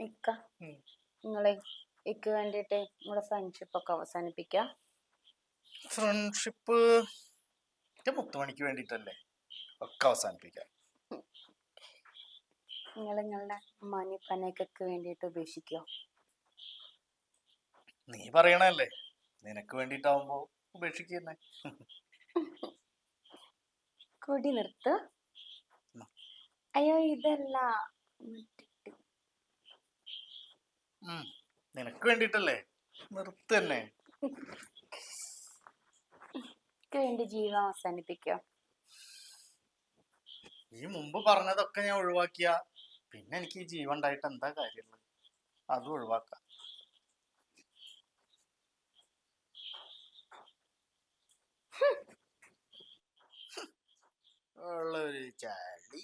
ഇക്ക നിങ്ങളെ ഇക്ക് വേണ്ടിയിട്ട് നിങ്ങളുടെ ഫ്രണ്ട്ഷിപ്പ് ഒക്കെ അവസാനിപ്പിക്കാം. ഫ്രണ്ട്ഷിപ്പ് മുത്തുമണിക്ക് വേണ്ടിട്ടല്ലേ ഒക്കെ അവസാനിപ്പിക്കാം. നിങ്ങൾ നിങ്ങളുടെ ഉമ്മാനി പനയ്ക്കൊക്കെ വേണ്ടിയിട്ട് ഉപേക്ഷിക്കോ? നീ പറയണല്ലേ, നിനക്ക് വേണ്ടിട്ടാവുമ്പോ ഉപേക്ഷിക്കുന്നേ. കൊടി നിർത്ത്. അയ്യോ ഇതല്ല, നിനക്ക് വേണ്ടിട്ടല്ലേ, നിർത്തന്നെ. വേണ്ടി ജീവൻ അവസാനിപ്പിക്കോ? ഈ മുമ്പ് പറഞ്ഞതൊക്കെ ഞാൻ ഒഴിവാക്കിയ പിന്നെ എനിക്ക് ഈ ജീവൻ ഉണ്ടായിട്ട് എന്താ കാര്യമുള്ളത്? അതും ഒഴിവാക്കാം. ഉള്ളൊരു ചളി.